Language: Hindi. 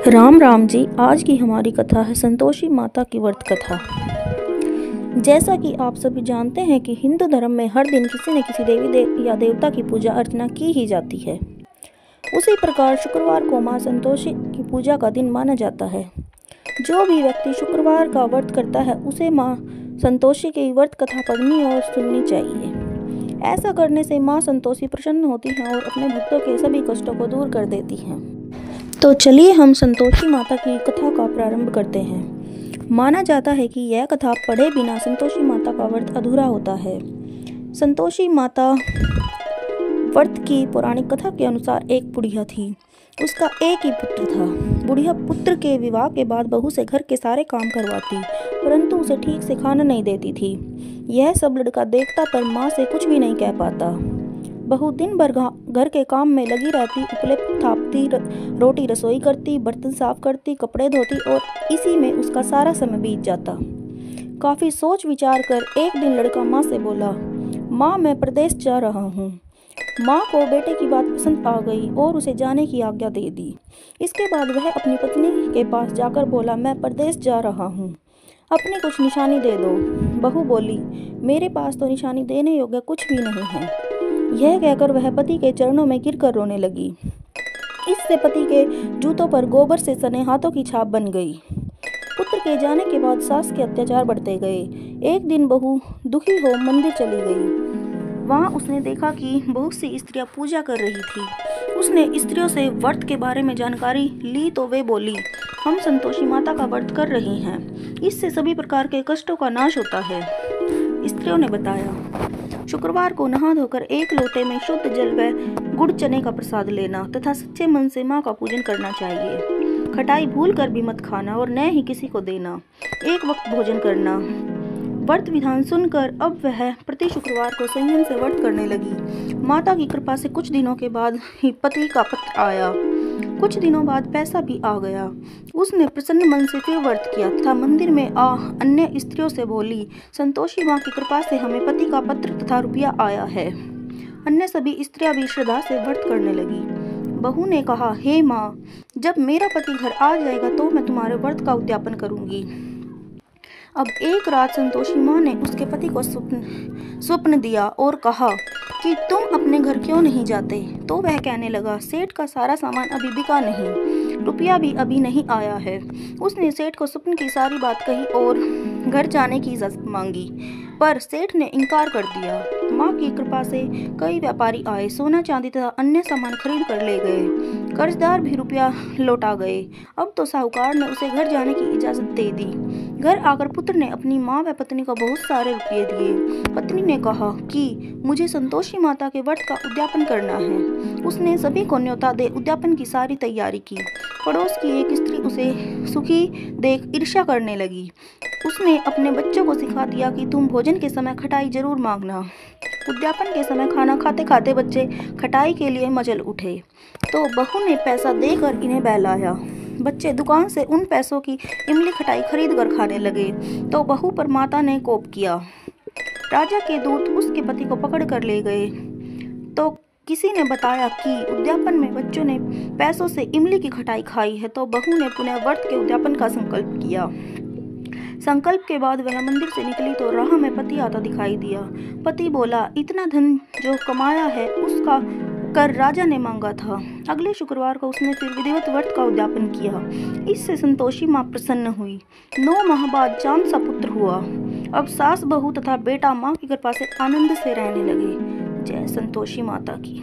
राम राम जी। आज की हमारी कथा है संतोषी माता की व्रत कथा। जैसा कि आप सभी जानते हैं कि हिंदू धर्म में हर दिन किसी न किसी या देवता की पूजा अर्चना की ही जाती है। उसी प्रकार शुक्रवार को मां संतोषी की पूजा का दिन माना जाता है। जो भी व्यक्ति शुक्रवार का व्रत करता है उसे मां संतोषी की व्रत कथा पढ़नी और सुननी चाहिए। ऐसा करने से मां संतोषी प्रसन्न होती हैं और अपने भक्तों के सभी कष्टों को दूर कर देती हैं। तो चलिए हम संतोषी माता की कथा का प्रारंभ करते हैं। माना जाता है कि यह कथा पढ़े बिना संतोषी माता का व्रत अधूरा होता है। संतोषी माता व्रत की पौराणिक कथा के अनुसार एक बुढ़िया थी। उसका एक ही पुत्र था। बुढ़िया पुत्र के विवाह के बाद बहू से घर के सारे काम करवाती, परंतु उसे ठीक से खाना नहीं देती थी। यह सब लड़का देखता पर माँ से कुछ भी नहीं कह पाता। बहू दिन भर घर के काम में लगी रहती, उपले थापती, रोटी रसोई करती, बर्तन साफ करती, कपड़े धोती और इसी में उसका सारा समय बीत जाता। काफी सोच विचार कर एक दिन लड़का माँ से बोला, माँ मैं प्रदेश जा रहा हूँ। माँ को बेटे की बात पसंद आ गई और उसे जाने की आज्ञा दे दी। इसके बाद वह अपनी पत्नी के पास जाकर बोला, मैं प्रदेश जा रहा हूँ, अपनी कुछ निशानी दे दो। बहू बोली, मेरे पास तो निशानी देने योग्य कुछ भी नहीं है। यह कहकर वह पति के चरणों में गिरकर रोने लगी। इससे पति के जूतों पर गोबर से सने हाथों की छाप बन गई। पुत्र के जाने के बाद सास के अत्याचार बढ़ते गए। एक दिन बहू दुखी हो मंदिर चली गई। वहां उसने देखा कि बहुत सी स्त्रियां पूजा कर रही थी। उसने स्त्रियों से व्रत के बारे में जानकारी ली तो वे बोली, हम संतोषी माता का व्रत कर रही हैं, इससे सभी प्रकार के कष्टों का नाश होता है। स्त्रियों ने बताया, शुक्रवार को नहा धोकर एक लोटे में शुद्ध जल व गुड़ चने का प्रसाद लेना तथा सच्चे मन से माँ का पूजन करना चाहिए। खटाई भूल कर भी मत खाना और न ही किसी को देना। एक वक्त भोजन करना। व्रत विधान सुनकर अब वह प्रति शुक्रवार को संयम से व्रत करने लगी। माता की कृपा से कुछ दिनों के बाद ही पति का पत्र आया। कुछ दिनों बाद पैसा भी आ गया। उसने प्रसन्न मन से फिर व्रत किया तथा मंदिर में अन्य स्त्रियों से बोली, संतोषी माँ की कृपा से हमें पति का पत्र तथा रुपया आया है। अन्य सभी स्त्रियां भी श्रद्धा से व्रत करने लगी। बहू ने कहा, हे माँ, जब मेरा पति घर आ जाएगा तो मैं तुम्हारे व्रत का उद्यापन करूंगी। अब एक रात संतोषी माँ ने उसके पति को स्वप्न दिया और कहा कि तुम अपने घर क्यों नहीं जाते। तो वह कहने लगा, सेठ का सारा सामान अभी बिका नहीं, रुपया भी अभी नहीं आया है। उसने सेठ को स्वप्न की सारी बात कही और घर जाने की इजाजत मांगी, पर सेठ ने इनकार कर दिया। माँ की कृपा से कई व्यापारी आए, सोना चांदी तथा अन्य सामान खरीद कर ले गए। कर्जदार भी रुपया लौटा गए। अब तो साहूकार ने उसे घर जाने की इजाजत दे दी। घर आकर पुत्र ने अपनी माँ व पत्नी को बहुत सारे रुपये दिए। पत्नी ने कहा कि मुझे संतोषी माता के व्रत का उद्यापन करना है। उसने सभी को न्योता दे उद्यापन की सारी तैयारी की। पड़ोस की एक स्त्री उसे सुखी देख ईर्ष्या करने लगी। उसने अपने बच्चों को सिखा दिया कि तुम भोजन के समय खटाई जरूर मांगना। उद्यापन के समय खाना खाते खाते बच्चे खटाई के लिए मचल उठे तो बहू ने पैसा देकर इन्हें बहलाया। बच्चे दुकान से उन पैसों की इमली खटाई खरीद कर खाने लगे तो बहू पर माता ने कोप किया। राजा के दूत उसके पति को पकड़ कर ले गए तो किसी ने बताया कि उद्यापन में बच्चों ने पैसों से इमली की खटाई खाई है। तो बहू ने पुनः व्रत के उद्यापन का संकल्प किया। संकल्प के बाद वह मंदिर से निकली तो राह में पति आता दिखाई दिया। पति बोला, इतना धन जो कमाया है उसका कर राजा ने मांगा था। अगले शुक्रवार को उसने फिर विधिवत व्रत का उद्यापन किया। इससे संतोषी माँ प्रसन्न हुई। 9 माह बाद चांद सा पुत्र हुआ। अब सास बहू तथा बेटा माँ की कृपा से आनंद से रहने लगे। जय संतोषी माता की।